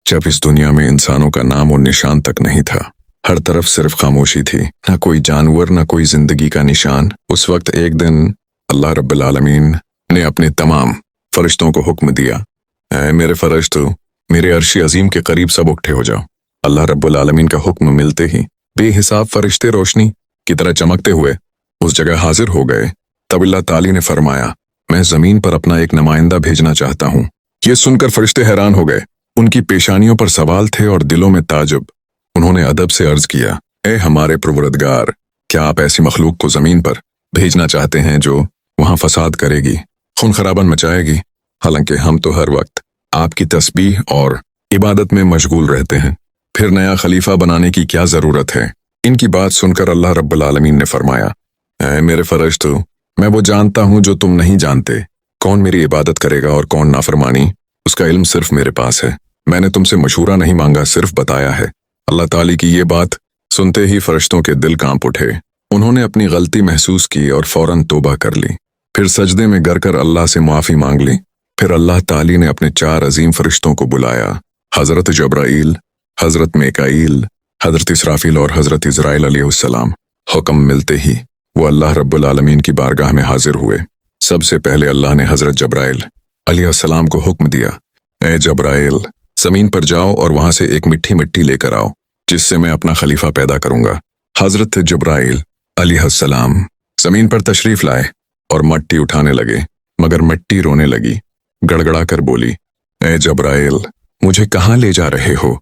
जब इस दुनिया में इंसानों का नाम और निशान तक नहीं था। हर तरफ सिर्फ खामोशी थी, ना कोई जानवर, ना कोई जिंदगी का निशान। उस वक्त एक दिन अल्लाह रब्बुल आलमीन ने अपने तमाम फरिश्तों को हुक्म दिया, ऐ मेरे फरिश्तों, मेरे अर्श अजीम के करीब सब इकट्ठे हो जाओ। अल्लाह रब्बुल आलमीन का हुक्म मिलते ही बेहिसाब फरिश्ते रोशनी की तरह चमकते हुए उस जगह हाजिर हो गए। तब अल्लाह ताली ने फरमाया, मैं जमीन पर अपना एक नुमाइंदा भेजना चाहता हूँ। ये सुनकर फरिश्ते हैरान हो गए। उनकी पेशानियों पर सवाल थे और दिलों में ताजुब। उन्होंने अदब से अर्ज किया, ए हमारे परवरदिगार, क्या आप ऐसी मखलूक को जमीन पर भेजना चाहते हैं जो वहां फसाद करेगी, खून खराबन मचाएगी? हालांकि हम तो हर वक्त आपकी तस्बीह और इबादत में मशगूल रहते हैं, फिर नया खलीफा बनाने की क्या जरूरत है? इनकी बात सुनकर अल्लाह रब्बुल आलमीन ने फरमाया, ऐ मेरे फरिश्तों, मैं वो जानता हूं जो तुम नहीं जानते। कौन मेरी इबादत करेगा और कौन नाफरमानी, उसका इल्म सिर्फ मेरे पास है। मैंने तुमसे मशूरा नहीं मांगा, सिर्फ बताया है। अल्लाह ताली की ये बात सुनते ही फरिश्तों के दिल कांप उठे। उन्होंने अपनी गलती महसूस की और फौरन तौबा कर ली। फिर सजदे में गिर कर अल्लाह से माफ़ी मांग ली। फिर अल्लाह ताली ने अपने 4 अजीम फरिश्तों को बुलाया, हज़रत जब्राईल, हज़रत मीकाईल, हज़रत इसराफील और हज़रत इज़राइल अलैहिस्सलाम। हुक्म मिलते ही वो अल्लाह रब्बुल आलमीन की बारगाह में हाजिर हुए। सबसे पहले अल्लाह ने हज़रत जब्राईल अलैहिस्सलाम को हुक्म दिया, ए जब्राईल, ज़मीन पर जाओ और वहां से एक मिट्टी मिट्टी लेकर आओ, जिससे मैं अपना खलीफा पैदा करूंगा। हज़रत जब्राईल अलैहिस्सलाम ज़मीन पर तशरीफ लाए और मिट्टी उठाने लगे, मगर मिट्टी रोने लगी, गड़गड़ा कर बोली, ए जब्राईल, मुझे कहाँ ले जा रहे हो?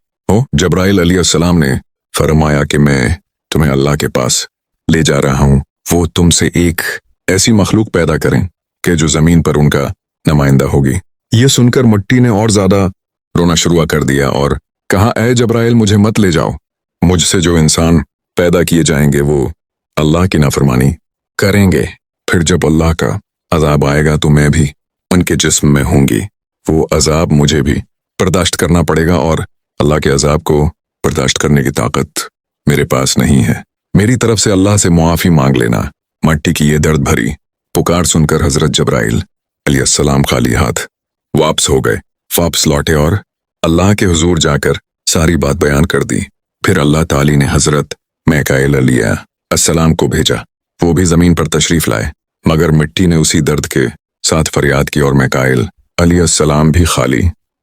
जब्राईल अलैहिस्सलाम ने फरमाया कि मैं तुम्हें अल्लाह के पास ले जा रहा हूँ। वो तुमसे एक ऐसी मखलूक पैदा करें कि जो जमीन पर उनका नुमाइंदा होगी। ये सुनकर मिट्टी ने और ज्यादा रोना शुरू कर दिया और कहा, ऐ जब्राईल, मुझे मत ले जाओ। मुझसे जो इंसान पैदा किए जाएंगे वो अल्लाह की नाफरमानी करेंगे। फिर जब अल्लाह का अजाब आएगा तो मैं भी उनके जिस्म में होंगी। वो अजाब मुझे भी बर्दाश्त करना पड़ेगा और अल्लाह के अजाब को बर्दाश्त करने की ताकत मेरे पास नहीं है। मेरी तरफ से अल्लाह से मुआफ़ी मांग लेना। मिट्टी की ये दर्द भरी पुकार सुनकर हज़रत जब्राईल अलैहिस्सलाम खाली हाथ वापस हो गए। वापस लौटे और अल्लाह के हुजूर जाकर सारी बात बयान कर दी। फिर अल्लाह ताली ने हज़रत मीकाईल अलैहिस्सलाम को भेजा। वो भी ज़मीन पर तशरीफ़ लाए, मगर मिट्टी ने उसी दर्द के साथ फरियाद की और मीकाईल अलैहिस्सलाम भी खाली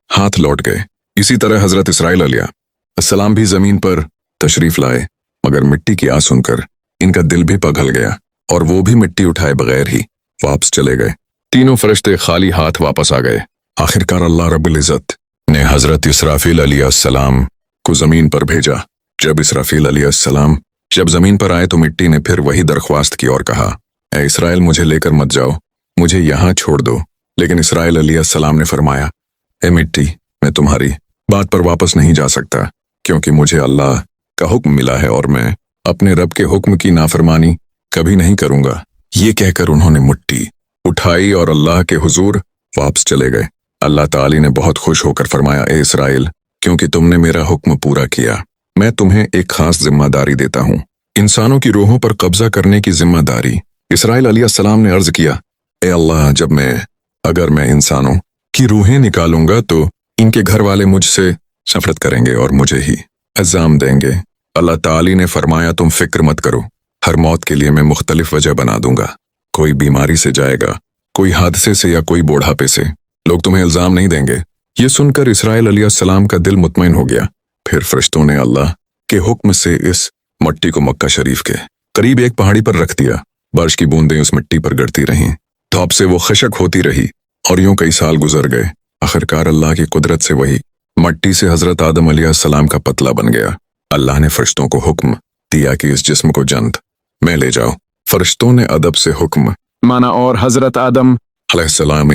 हाथ लौट गए। इसी तरह हज़रत इसराइल अलैहिस्सलाम भी ज़मीन पर तशरीफ़ लाए, मगर मिट्टी की आवाज़ सुनकर इनका दिल भी पिघल गया और वो भी मिट्टी उठाए बगैर ही वापस चले गए। तीनों फरिश्ते खाली हाथ वापस आ गए। आखिरकार अल्लाह रब्बुल इज़्ज़त ने हज़रत इसराफील अलैहिस्सलाम को ज़मीन पर भेजा। जब इसराफील अलैहिस्सलाम जब ज़मीन पर आए तो मिट्टी ने फिर वही दरख्वास्त की और कहा, ऐ इसराइल, मुझे लेकर मत जाओ, मुझे यहाँ छोड़ दो। लेकिन इसराइल अलैहिस्सलाम ने फरमाया, ए मिट्टी, मैं तुम्हारी बात पर वापस नहीं जा सकता, क्योंकि मुझे अल्लाह का हुक्म मिला है और मैं अपने रब के हुक्म की नाफरमानी कभी नहीं करूंगा। ये कहकर उन्होंने मिट्टी उठाई और अल्लाह के हुजूर वापस चले गए। अल्लाह ताली ने बहुत खुश होकर फरमाया, ए इसराइल, क्योंकि तुमने मेरा हुक्म पूरा किया, मैं तुम्हें एक खास जिम्मेदारी देता हूँ, इंसानों की रूहों पर कब्जा करने की जिम्मेदारी। इसराइल अलैहिस्सलाम ने अर्ज किया, ए अल्लाह, अगर मैं इंसानों की रूहें निकालूंगा तो इनके घर वाले मुझसे नफरत करेंगे और मुझे ही इल्जाम देंगे। अल्लाह ताली ने फरमाया, तुम फिक्र मत करो, हर मौत के लिए मैं मुख्तलिफ वजह बना दूंगा। कोई बीमारी से जाएगा, कोई हादसे से या कोई बुढ़ापे से। लोग तुम्हें इल्जाम नहीं देंगे। ये सुनकर इसराइल अलैहिस्सलाम का दिल मुतमईन हो गया। फिर फरिश्तों ने अल्लाह के हुक्म से इस मिट्टी को मक्का शरीफ के करीब एक पहाड़ी पर रख दिया। बारिश की बूंदें उस मिट्टी पर गिरती रहीं, धूप से वो खशक होती रही और यूं कई साल गुजर गए। आखिरकार अल्लाह की कुदरत से वही मिट्टी से हज़रत आदम अलैहिस्सलाम का पतला बन गया। अल्लाह ने फरिश्तों को हुक्म दिया कि इस जिस्म को जन्नत में ले जाओ। फरिश्तों ने अदब से हुक्म माना और हज़रत आदम अलैहिस्सलाम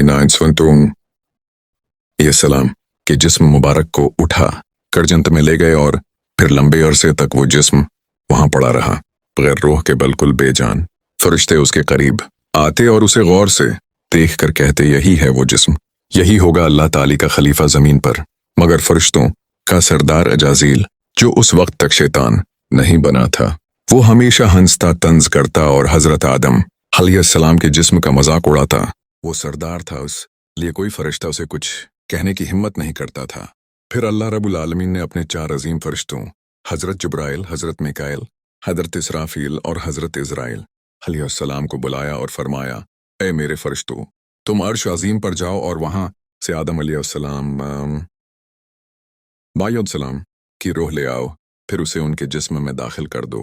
ये सलाम के जिस्म मुबारक को उठा कर जन्नत में ले गए और फिर लंबे अरसे तक वो जिस्म वहां पड़ा रहा, बगैर रूह के, बिल्कुल बेजान। फरिश्ते उसके करीब आते और उसे गौर से देख कर कहते, यही है वो जिस्म, यही होगा अल्लाह ताली का खलीफा जमीन पर। मगर फरिश्तों का सरदार अजाजील, जो उस वक्त तक शैतान नहीं बना था, वो हमेशा हंसता तंज करता और हज़रत आदम अलैहिस्सलाम के जिस्म का मजाक उड़ाता। वो सरदार था, उस लिए कोई फरिश्ता उसे कुछ कहने की हिम्मत नहीं करता था। फिर अल्लाह रब्बुल आलमीन ने अपने 4 अजीम फरिश्तों हज़रत जिब्राइल, हज़रत मिकाइल, हज़रत इसराफील और हज़रत इज़राइल अलैहिस्सलाम को बुलाया और फरमाया, ए मेरे फरिश्तों, तुम अर्श अजीम पर जाओ और वहां से आदम अलैहिस्सलाम की रूह ले आओ, फिर उसे उनके जिस्म में दाखिल कर दो।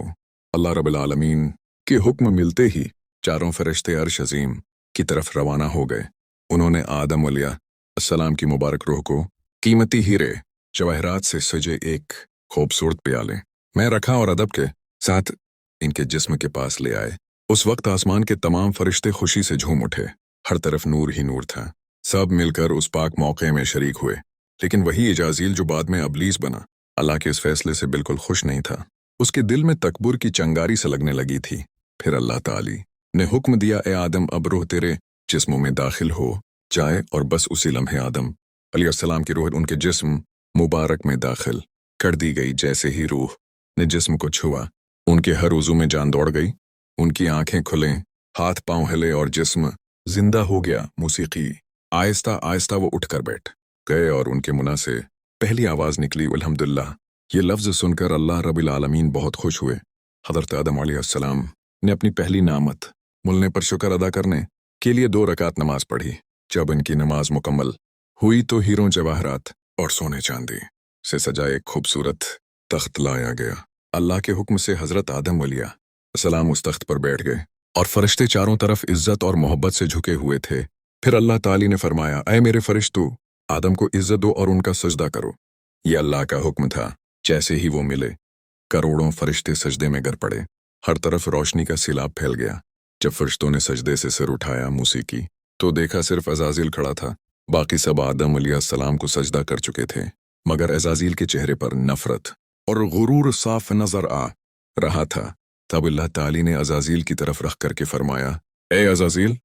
अल्लाह रब्बुल आलमीन के हुक्म मिलते ही चारों फरिश्ते अर्श अजीम की तरफ रवाना हो गए। उन्होंने आदम अलैहिस्सलाम की मुबारक रूह को कीमती हीरे जवाहरात से सजे एक खूबसूरत प्याले में रखा और अदब के साथ इनके जिस्म के पास ले आए। उस वक्त आसमान के तमाम फरिश्ते खुशी से झूम उठे, हर तरफ नूर ही नूर था। सब मिलकर उस पाक मौके में शरीक हुए, लेकिन वही इजाजील जो बाद में अबलीस बना, अल्लाह के इस फैसले से बिल्कुल खुश नहीं था। उसके दिल में तकबुर की चिंगारी से लगने लगी थी। फिर अल्लाह ताली ने हुक्म दिया, ए आदम, अब रूह तेरे जिस्मों में दाखिल हो जाए, और बस उसी लम्हे आदम अलैहिस्सलाम की रूह उनके जिस्म मुबारक में दाखिल कर दी गई। जैसे ही रूह ने जिस्म को छुआ, उनके हर उज़ू में जान दौड़ गई, उनकी आंखें खुलें, हाथ पांव हिले और जिस्म जिंदा हो गया। मौसीकी आहिस्ता आहिस्ता वो उठकर बैठ गए और उनके मुंह से पहली आवाज निकली, अल्हम्दुलिल्लाह। ये लफ्ज सुनकर अल्लाह रब्बुल आलमीन बहुत खुश हुए। हज़रत आदम अलैहिस्सलाम ने अपनी पहली नामत मिलने पर शुक्र अदा करने के लिए 2 रकात नमाज पढ़ी। जब इनकी नमाज मुकम्मल हुई तो हीरों जवाहरात और सोने चांदी से सजा एक खूबसूरत तख्त लाया गया। अल्लाह के हुक्म से हज़रत आदम अलैहिस्सलाम उस तख्त पर बैठ गए और फरिश्ते चारों तरफ इज्जत और मोहब्बत से झुके हुए थे। फिर अल्लाह ताली ने फरमाया, ऐ मेरे फरिश्तों, आदम को इज्जत दो और उनका सजदा करो। यह अल्लाह का हुक्म था। जैसे ही वो मिले, करोड़ों फरिश्ते सजदे में गिर पड़े, हर तरफ रोशनी का सिलाब फैल गया। जब फरिश्तों ने सजदे से सिर उठाया, मौसीकी तो देखा सिर्फ अज़ाज़ील खड़ा था। बाकी सब आदम अलैहिस्सलाम को सजदा कर चुके थे, मगर अज़ाज़ील के चेहरे पर नफरत और गुरूर साफ नजर आ रहा था। तब अल्लाह ताली ने अज़ाज़ील की तरफ रख करके फरमाया, ए अज़ाज़ील,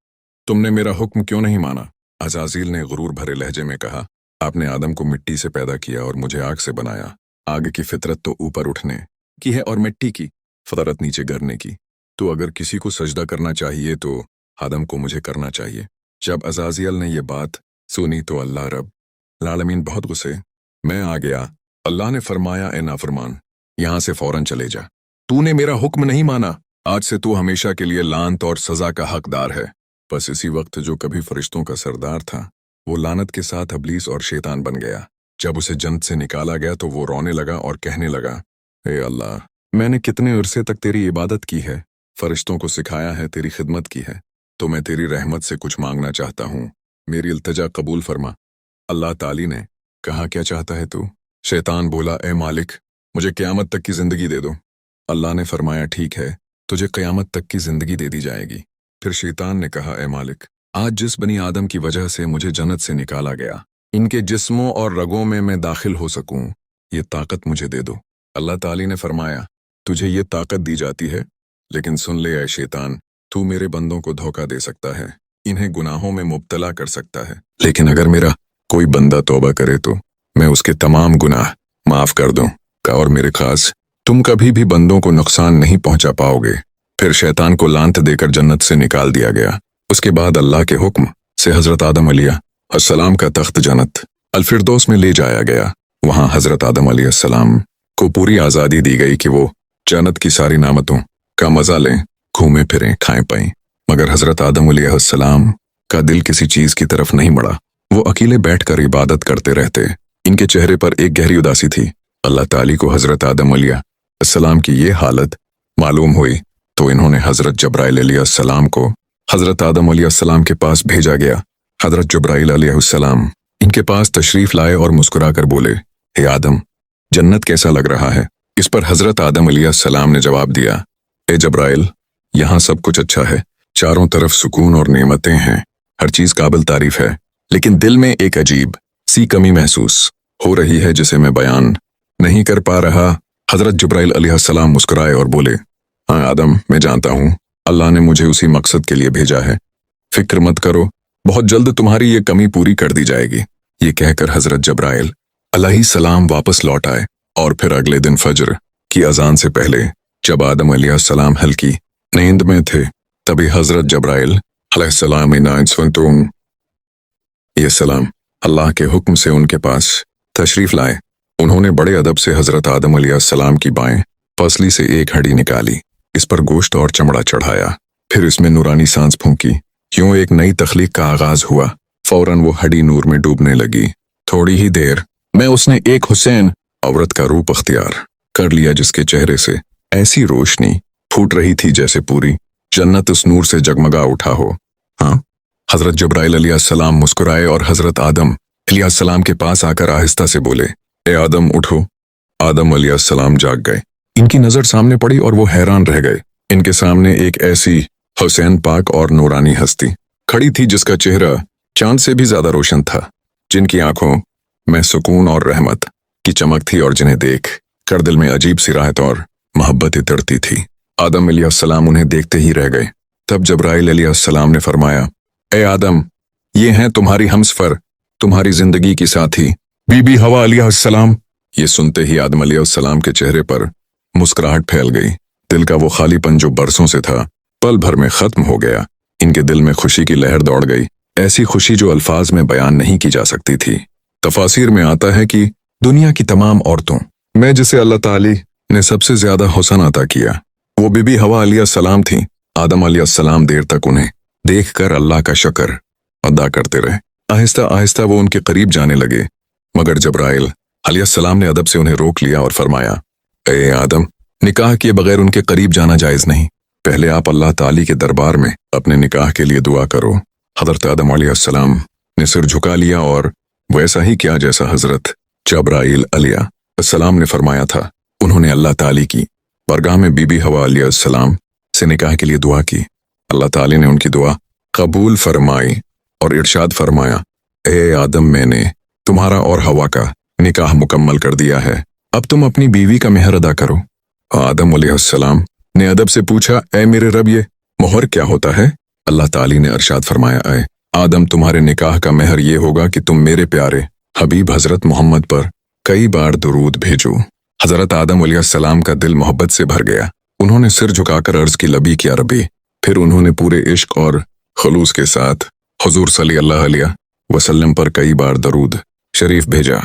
तुमने मेरा हुक्म क्यों नहीं माना? अज़ाज़ील ने गुरूर भरे लहजे में कहा, आपने आदम को मिट्टी से पैदा किया और मुझे आग से बनाया। आग की फितरत तो ऊपर उठने की है और मिट्टी की फितरत नीचे गिरने की। तो अगर किसी को सजदा करना चाहिए तो आदम को मुझे करना चाहिए। जब अज़ाज़ील ने यह बात सुनी तो अल्लाह रब्बुल आलमीन बहुत गुस्से में आ गया। अल्लाह ने फरमाया, ए नाफरमान, यहां से फौरन चले जा। तूने मेरा हुक्म नहीं माना, आज से तू हमेशा के लिए लानत और सजा का हकदार है। बस इसी वक्त जो कभी फरिश्तों का सरदार था, वो लानत के साथ अबलीस और शैतान बन गया। जब उसे जन्नत से निकाला गया तो वो रोने लगा और कहने लगा, ए अल्लाह, मैंने कितने अरसे तक तेरी इबादत की है, फरिश्तों को सिखाया है, तेरी खिदमत की है, तो मैं तेरी रहमत से कुछ मांगना चाहता हूँ, मेरी इल्तिजा कबूल फरमा। अल्लाह ताली ने कहा, क्या चाहता है तू? शैतान बोला, ए मालिक, मुझे क़यामत तक की जिंदगी दे दो। अल्लाह ने फरमाया, ठीक है, तुझे क़यामत तक की जिंदगी दे दी जाएगी। फिर शैतान ने कहा, ए मालिक, आज जिस बनी आदम की वजह से मुझे जन्नत से निकाला गया, इनके जिस्मों और रगों में मैं दाखिल हो सकूं, ये ताकत मुझे दे दो। अल्लाह ताली ने फरमाया, तुझे ये ताकत दी जाती है, लेकिन सुन ले ए शैतान, तू मेरे बंदों को धोखा दे सकता है, इन्हें गुनाहों में मुब्तला कर सकता है, लेकिन अगर मेरा कोई बंदा तौबा करे तो मैं उसके तमाम गुनाह माफ कर दूं, और मेरे खास तुम कभी भी बंदों को नुकसान नहीं पहुंचा पाओगे। फिर शैतान को लानत देकर जन्नत से निकाल दिया गया। उसके बाद अल्लाह के हुक्म से हजरत आदम अलैहिस्सलाम का तख्त जन्नत अल-फिरदौस में ले जाया गया। वहां हजरत आदम अलैहिस्सलाम को पूरी आज़ादी दी गई कि वो जन्नत की सारी नामतों का मजा लें, घूमें फिरें, खाएं पाएं। मगर हजरत आदम अलैहिस्सलाम का दिल किसी चीज की तरफ नहीं मुड़ा। वो अकेले बैठकर इबादत करते रहते। इनके चेहरे पर एक गहरी उदासी थी। अल्लाह ताली को हजरत आदम अलैहिस्सलाम की ये हालत मालूम हुई तो इन्होंने हजरत जब्राइल अलैहिस्सलाम को हजरत आदम अलैहिस्सलाम के पास भेजा गया। हजरत जब्राइल अलैहिस्सलाम इनके पास तशरीफ लाए और मुस्कुराकर बोले, हे आदम, जन्नत कैसा लग रहा है? इस पर हजरत आदम अलैहिस्सलाम ने जवाब दिया, ए जब्राइल, यहाँ सब कुछ अच्छा है, चारों तरफ सुकून और नेमतें हैं, हर चीज काबिल तारीफ है, लेकिन दिल में एक अजीब सी कमी महसूस हो रही है जिसे मैं बयान नहीं कर पा रहा। हजरत जब्राइल अलैहिस्सलाम मुस्कुराए और बोले, हाँ आदम, मैं जानता हूँ, अल्लाह ने मुझे उसी मकसद के लिए भेजा है, फिक्र मत करो, बहुत जल्द तुम्हारी ये कमी पूरी कर दी जाएगी। ये कहकर हजरत जब्राइल अलैहिस्सलाम वापस लौट आए और फिर अगले दिन फजर की अजान से पहले जब आदम अलैहिस्सलाम हल्की नींद में थे, तभी हजरत जब्राइल अलैहिस्सलाम ये सलाम अल्लाह के हुक्म से उनके पास तशरीफ लाए। उन्होंने बड़े अदब से हजरत आदम अलैहिस्सलाम की बाएं पसली से एक हड्डी निकाली, इस पर गोश्त और चमड़ा चढ़ाया, फिर इसमें नूरानी सांस फूंकी। यूं एक नई तख्लीक का आगाज हुआ। फौरन वो हड्डी नूर में डूबने लगी। थोड़ी ही देर में उसने एक हुसैन औरत का रूप अख्तियार कर लिया, जिसके चेहरे से ऐसी रोशनी फूट रही थी जैसे पूरी जन्नत उस नूर से जगमगा उठा हो। हाँ, हजरत जब्राइल अलैहिस्सलाम मुस्कुराए और हजरत आदम अलैहिस्सलाम के पास आकर आहिस्ता से बोले, ए आदम उठो। आदम अलैहिस्सलाम जाग गए। इनकी नजर सामने पड़ी और वो हैरान रह गए। इनके सामने एक ऐसी हुसैन पाक और नूरानी हस्ती खड़ी थी जिसका चेहरा चांद से भी ज्यादा रोशन था, जिनकी आंखों में सुकून और रहमत की चमक थी और जिन्हें देख कर दिल में अजीब सी राहत और मोहब्बत उतरती थी। आदम अलैहिस्सलाम उन्हें देखते ही रह गए। तब जब्राइल अलैहिस्सलाम ने फरमाया, ए आदम, ये हैं तुम्हारी हमसफर, तुम्हारी जिंदगी की साथी बीबी हवा अलैहिस्सलाम। ये सुनते ही आदम अलैहिस्सलाम के चेहरे पर मुस्कुराहट फैल गई। दिल का वो खालीपन जो बरसों से था पल भर में खत्म हो गया। इनके दिल में खुशी की लहर दौड़ गई, ऐसी खुशी जो अल्फाज में बयान नहीं की जा सकती थी। तफासिर में आता है कि दुनिया की तमाम औरतों में जिसे अल्लाह ताली ने सबसे ज्यादा हुस्न अता किया वो बीबी हवा अलैहिस्सलाम थी। आदम अलैहिस्सलाम देर तक उन्हें देखकर अल्लाह का शुक्र अदा करते रहे। आहिस्ता आहिस्ता वो उनके करीब जाने लगे, मगर जब्राइल अलैहिस्सलाम ने अदब से उन्हें रोक लिया और फरमाया, ए आदम, निकाह किए बगैर उनके करीब जाना जायज नहीं। पहले आप अल्लाह ताली के दरबार में अपने निकाह के लिए दुआ करो। हजरत आदम अलैहिस्सलाम ने सिर झुका लिया और वैसा ही किया जैसा हजरत जब्राइल अलैहिस्सलाम ने फरमाया था। उन्होंने अल्लाह ताली की बारगाह में बीबी हवा अलैहिस्सलाम से निकाह के लिए दुआ की। अल्लाह ताली ने उनकी दुआ कबूल फरमाई और इरशाद फरमाया, ए आदम, मैंने तुम्हारा और हवा का निकाह मुकम्मल कर दिया है, अब तुम अपनी बीवी का मेहर अदा करो। आदम अलैहिस्सलाम ने अदब से पूछा, ए मेरे रब, ये मोहर क्या होता है? अल्लाह ताली ने इरशाद फरमाया, ए आदम, तुम्हारे निकाह का मेहर ये होगा कि तुम मेरे प्यारे हबीब हजरत मोहम्मद पर कई बार दुरूद भेजो। हजरत आदम अलैहिस्सलाम का दिल मोहब्बत से भर गया। उन्होंने सिर झुकाकर अर्ज की, लबी क्या रबी। फिर उन्होंने पूरे इश्क और खलूस के साथ हुजूर सल्लल्लाहु अलैहि वसल्लम पर कई बार दरूद शरीफ भेजा।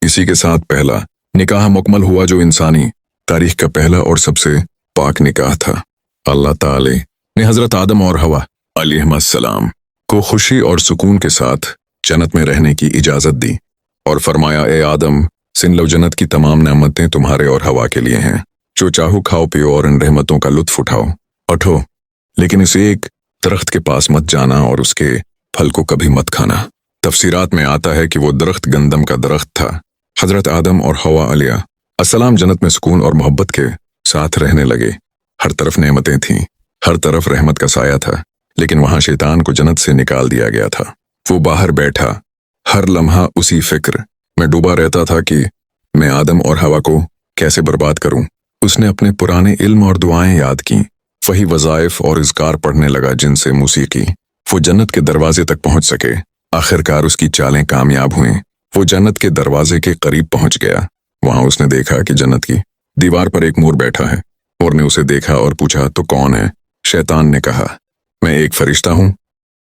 इसी के साथ पहला निकाह मुकम्मल हुआ जो इंसानी तारीख का पहला और सबसे पाक निकाह था। अल्लाह ताला ने हजरत आदम और हवा अलैहिस्सलाम को खुशी और सुकून के साथ जन्नत में रहने की इजाजत दी और फरमाया, ए आदम, सिन लो, जन्नत की तमाम नेमतें तुम्हारे और हवा के लिए हैं, जो चाहो खाओ पियो और इन रहमतों का लुत्फ उठाओ। उठो, लेकिन इस एक दरख्त के पास मत जाना और उसके फल को कभी मत खाना। तफसीरात में आता है कि वो दरख्त गंदम का दरख्त था। हजरत आदम और हवा अलैहिस्सलाम जन्नत में सुकून और मोहब्बत के साथ रहने लगे। हर तरफ नेमतें थीं, हर तरफ रहमत का साया था, लेकिन वहां शैतान को जन्नत से निकाल दिया गया था। वो बाहर बैठा हर लम्हा उसी फिक्र में डूबा रहता था कि मैं आदम और हवा को कैसे बर्बाद करूं। उसने अपने पुराने इल्म और दुआएं याद की, वही वज़ाइफ और इज़कार पढ़ने लगा जिनसे मौसीकी वो जन्नत के दरवाजे तक पहुंच सके। आखिरकार उसकी चालें कामयाब हुईं। वो जन्नत के दरवाजे के करीब पहुंच गया। वहां उसने देखा कि जन्नत की दीवार पर एक मोर बैठा है। मोर ने उसे देखा और पूछा, तो कौन है? शैतान ने कहा, मैं एक फरिश्ता हूं।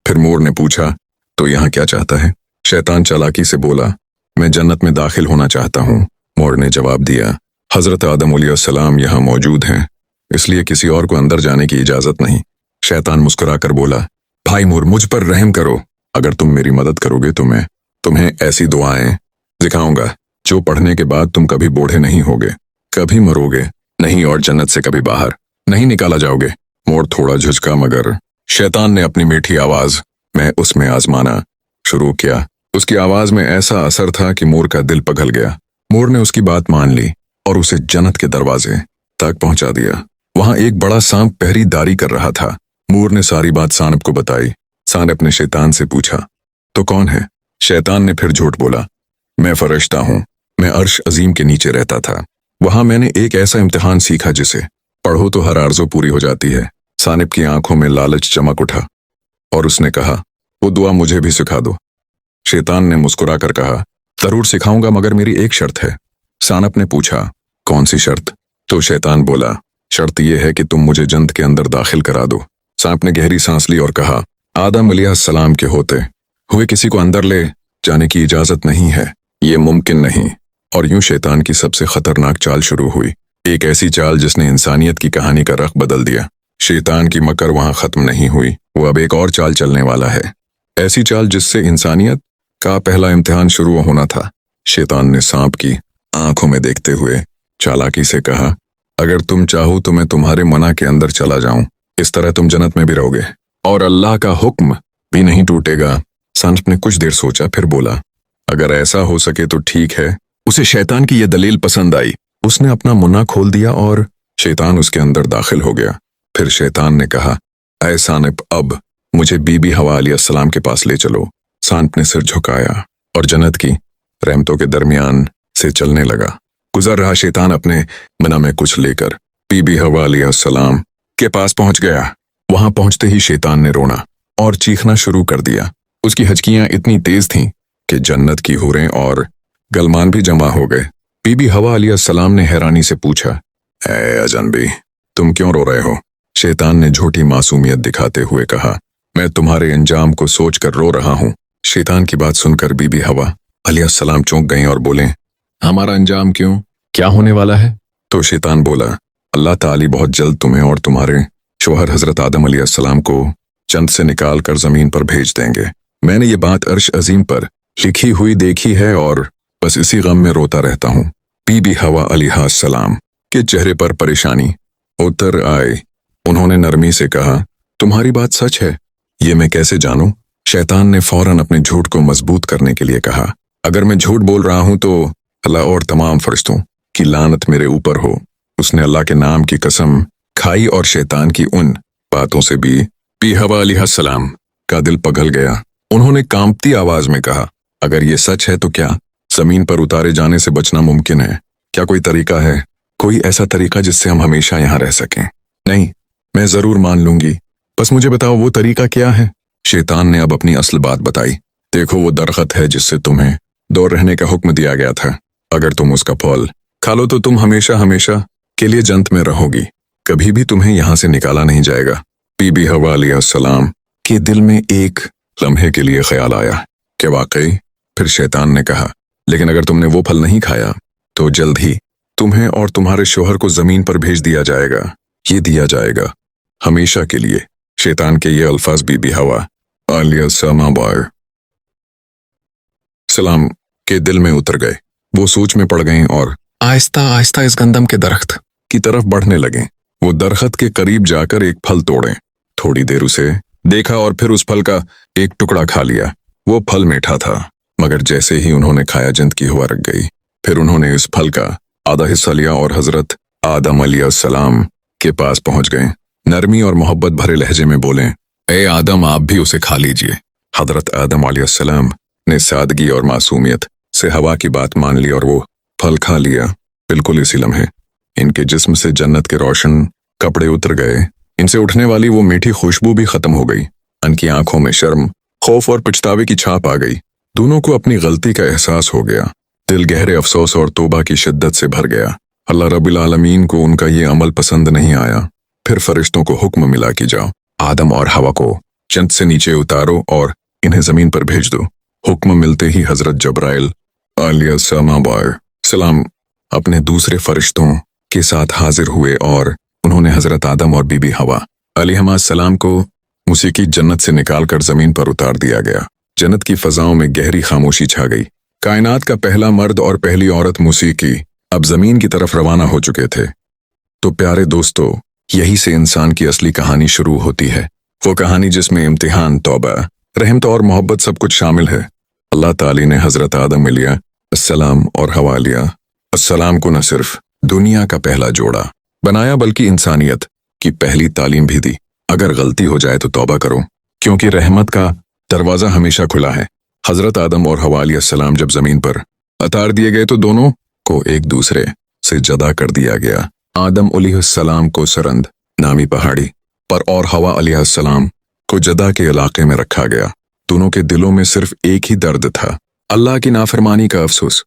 फिर मोर ने पूछा, तो यहाँ क्या चाहता है? शैतान चालाकी से बोला, मैं जन्नत में दाखिल होना चाहता हूँ। मोर ने जवाब दिया, हजरत आदम अलैहिस्सलाम यहाँ मौजूद हैं, इसलिए किसी और को अंदर जाने की इजाजत नहीं। शैतान मुस्कुराकर बोला, भाई मोर, मुझ पर रहम करो। अगर तुम मेरी मदद करोगे तो मैं तुम्हें ऐसी दुआएं सिखाऊंगा जो पढ़ने के बाद तुम कभी बूढ़े नहीं होगे, कभी मरोगे नहीं और जन्नत से कभी बाहर नहीं निकाला जाओगे। मोर थोड़ा झुझका, मगर शैतान ने अपनी मीठी आवाज में उसमें आजमाना शुरू किया। उसकी आवाज में ऐसा असर था कि मोर का दिल पिघल गया। मोर ने उसकी बात मान ली और उसे जन्नत के दरवाजे तक पहुंचा दिया। वहां एक बड़ा सांप पहरीदारी कर रहा था। मोर ने सारी बात सांप को बताई। सांप ने शैतान से पूछा, तो कौन है? शैतान ने फिर झूठ बोला, मैं फरिश्ता हूं, मैं अर्श अजीम के नीचे रहता था। वहां मैंने एक ऐसा इम्तिहान सीखा जिसे पढ़ो तो हर आरज़ू पूरी हो जाती है। सांप की आंखों में लालच चमक उठा और उसने कहा, वो दुआ मुझे भी सिखा दो। शैतान ने मुस्कुरा कर कहा, जरूर सिखाऊंगा, मगर मेरी एक शर्त है। सांप ने पूछा, कौन सी शर्त? तो शैतान बोला, शर्त यह है कि तुम मुझे जन्नत के अंदर दाखिल करा दो। सांप ने गहरी सांस ली और कहा, आदम अलैहिस्सलाम के होते हुए किसी को अंदर ले जाने की इजाजत नहीं है। ये मुमकिन नहीं। और यूं शैतान की सबसे खतरनाक चाल शुरू हुई, एक ऐसी चाल जिसने इंसानियत की कहानी का रख बदल दिया। शैतान की मकर वहां खत्म नहीं हुई, वो अब एक और चाल चलने वाला है, ऐसी चाल जिससे इंसानियत का पहला इम्तिहान शुरू होना था। शैतान ने सांप की आंखों में देखते हुए चालाकी से कहा, अगर तुम चाहो तो मैं तुम्हारे मना के अंदर चला जाऊं, इस तरह तुम जन्नत में भी रहोगे और अल्लाह का हुक्म भी नहीं टूटेगा। सांप ने कुछ देर सोचा, फिर बोला, अगर ऐसा हो सके तो ठीक है। उसे शैतान की यह दलील पसंद आई। उसने अपना मुन्ना खोल दिया और शैतान उसके अंदर दाखिल हो गया। फिर शैतान ने कहा, ऐ सांप, अब मुझे बीबी हवा अलैहिस्सलाम के पास ले चलो। सांप ने सिर झुकाया और जन्नत की रहमतों के दरमियान से चलने लगा। गुजर रहा शैतान अपने मना में कुछ लेकर बीबी हवा अलैहिस्सलाम के पास पहुंच गया। वहां पहुंचते ही शैतान ने रोना और चीखना शुरू कर दिया। उसकी हचकियां इतनी तेज थीं कि जन्नत की हूरें और गलमान भी जमा हो गए। बीबी हवा अलैहिस्सलाम ने हैरानी से पूछा, ऐ अजनबी, तुम क्यों रो रहे हो? शैतान ने झूठी मासूमियत दिखाते हुए कहा, मैं तुम्हारे अंजाम को सोचकर रो रहा हूं। शैतान की बात सुनकर बीबी हवा अलैहिस्सलाम चौंक गईं और बोले, हमारा अंजाम क्यों, क्या होने वाला है? तो शैतान बोला, अल्लाह ताली बहुत जल्द तुम्हें और तुम्हारे शोहर हजरत आदम अलैहिस्सलाम को चंद से निकाल कर जमीन पर भेज देंगे। मैंने ये बात अर्श अजीम पर लिखी हुई देखी है और बस इसी गम में रोता रहता हूँ। बीबी हवा अलैहिस्सलाम के चेहरे पर परेशानी उतर आई। उन्होंने नरमी से कहा, तुम्हारी बात सच है, ये मैं कैसे जानूं? शैतान ने फौरन अपने झूठ को मजबूत करने के लिए कहा, अगर मैं झूठ बोल रहा हूं तो अल्लाह और तमाम फरिश्तों की लानत मेरे ऊपर हो। उसने अल्लाह के नाम की कसम खाई और शैतान की उन बातों से भी हवा अलैहिस्सलाम का दिल पिघल गया। उन्होंने कांपती आवाज में कहा, अगर ये सच है तो क्या जमीन पर उतारे जाने से बचना मुमकिन है? क्या कोई तरीका है, कोई ऐसा तरीका जिससे हम हमेशा यहाँ रह सकें? नहीं, मैं जरूर मान लूंगी, बस मुझे बताओ वो तरीका क्या है? शैतान ने अब अपनी असल बात बताई। देखो, वो दरख्त है जिससे तुम्हें दूर रहने का हुक्म दिया गया था। अगर तुम उसका फल खा लो तो तुम हमेशा हमेशा के लिए जन्नत में रहोगी, कभी भी तुम्हें यहां से निकाला नहीं जाएगा। बीबी हवा अलैहिस्सलाम के दिल में एक लम्हे के लिए ख्याल आया कि वाकई। फिर शैतान ने कहा, लेकिन अगर तुमने वो फल नहीं खाया तो जल्द ही तुम्हें और तुम्हारे शोहर को जमीन पर भेज दिया जाएगा। ये दिया जाएगा हमेशा के लिए। शैतान के ये अल्फाज बीबी हवा अलैहिस्सलाम के दिल में उतर गए। वो सोच में पड़ गईं और आहिस्ता आहिस्ता इस गंदम के दरख्त की तरफ बढ़ने लगे। वो दरख्त के करीब जाकर एक फल तोड़े, थोड़ी देर उसे देखा और फिर उस फल का एक टुकड़ा खा लिया। वो फल मीठा था, मगर जैसे ही उन्होंने खाया जन्नत की हवा रख गई। फिर उन्होंने इस फल का आधा हिस्सा लिया और हजरत आदम अलैहिस्सलाम के पास पहुंच गए। नरमी और मोहब्बत भरे लहजे में बोले, ए आदम, आप भी उसे खा लीजिए। हजरत आदम अलैहिस्सलाम ने सादगी और मासूमियत से हवा की बात मान ली और वो फल खा लिया। बिल्कुल इसी लम्हे इनके जिस्म से जन्नत के रोशन कपड़े उतर गए। इनसे उठने वाली वो मीठी खुशबू भी खत्म हो गई। इनकी आंखों में शर्म, खौफ और पछतावे की छाप आ गई। दोनों को अपनी गलती का एहसास हो गया। दिल गहरे अफसोस और तौबा की शिद्दत से भर गया। अल्लाह रब्बुल आलमीन को उनका ये अमल पसंद नहीं आया। फिर फरिश्तों को हुक्म मिला कि जाओ, आदम और हवा को जन्नत से नीचे उतारो और इन्हें जमीन पर भेज दो। हुक्म मिलते ही हजरत जब्राइल अलैहिस्सलाम अपने दूसरे फरिश्तों के साथ हाजिर हुए और उन्होंने हजरत आदम और बीबी हवा अलैहिस्सलाम को मूसीकी जन्नत से निकालकर जमीन पर उतार दिया गया। जन्नत की फजाओं में गहरी खामोशी छा गई। कायनात का पहला मर्द और पहली औरत मूसीकी अब जमीन की तरफ रवाना हो चुके थे। तो प्यारे दोस्तों, यही से इंसान की असली कहानी शुरू होती है। वो कहानी जिसमें इम्तिहान, तौबा, रहमत और मोहब्बत सब कुछ शामिल है। अल्लाह ताली ने हजरत आदम अलैहिस्सलाम और हवा अलैहिस्सलाम को न सिर्फ दुनिया का पहला जोड़ा बनाया बल्कि इंसानियत की पहली तालीम भी दी। अगर गलती हो जाए तो तौबा करो, क्योंकि रहमत का दरवाजा हमेशा खुला है। हजरत आदम और हवा अलैहिस्सलाम जब जमीन पर उतार दिए गए तो दोनों को एक दूसरे से जुदा कर दिया गया। आदम अलैहिस्सलाम को सरंद नामी पहाड़ी पर और हवा अलैहिस्सलाम को जदा के इलाके में रखा गया। दोनों के दिलों में सिर्फ एक ही दर्द था, अल्लाह की नाफरमानी का अफसोस।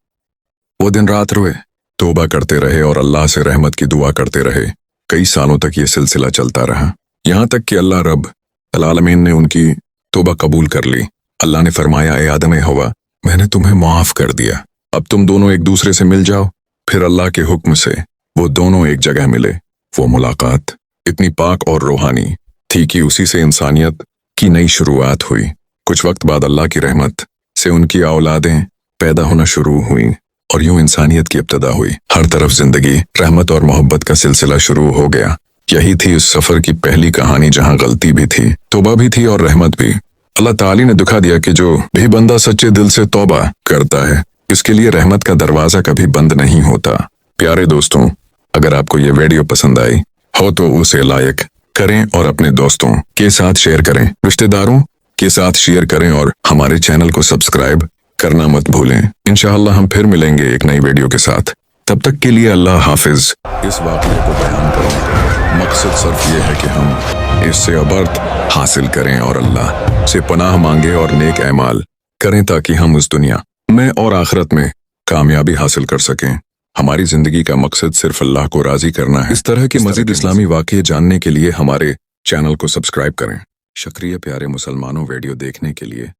वो दिन रात रोए, तौबा करते रहे और अल्लाह से रहमत की दुआ करते रहे। कई सालों तक ये सिलसिला चलता रहा, यहाँ तक कि अल्लाह रब्बुल आलमीन ने उनकी तौबा कबूल कर ली। अल्लाह ने फरमाया, ए आदम, ए हवा, मैंने तुम्हें माफ कर दिया। अब तुम दोनों एक दूसरे से मिल जाओ। फिर अल्लाह के हुक्म से वो दोनों एक जगह मिले। वो मुलाकात इतनी पाक और रूहानी थी कि उसी से इंसानियत की नई शुरुआत हुई। कुछ वक्त बाद अल्लाह की रहमत से उनकी औलादें पैदा होना शुरू हुई और यूं इंसानियत की इब्तिदा हुई। हर तरफ जिंदगी, रहमत और मोहब्बत का सिलसिला शुरू हो गया। यही थी उस सफर की पहली कहानी जहां गलती भी थी, तौबा भी थी और रहमत भी। अल्लाह ताली ने दिखा दिया कि जो भी बंदा सच्चे दिल से तौबा करता है, इसके लिए रहमत का दरवाजा कभी बंद नहीं होता। प्यारे दोस्तों, अगर आपको ये वीडियो पसंद आई हो तो उसे लाइक करें और अपने दोस्तों के साथ शेयर करें, रिश्तेदारों के साथ शेयर करें और हमारे चैनल को सब्सक्राइब करना मत भूलें। इंशाअल्लाह हम फिर मिलेंगे एक नई वीडियो के साथ। तब तक के लिए अल्लाह हाफिज। इस वाक़ये को बयान करने का मकसद सिर्फ ये है कि हम इससे अबर्थ हासिल करें और अल्लाह से पनाह मांगे और नेक ऐमाल करें ताकि हम उस दुनिया में और आखिरत में कामयाबी हासिल कर सकें। हमारी जिंदगी का मकसद सिर्फ अल्लाह को राजी करना है। इस तरह के मजीद इस्लामी वाक़ये जानने के लिए हमारे चैनल को सब्सक्राइब करें। शुक्रिया प्यारे मुसलमानों वीडियो देखने के लिए।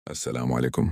अस्सलाम वालेकुम।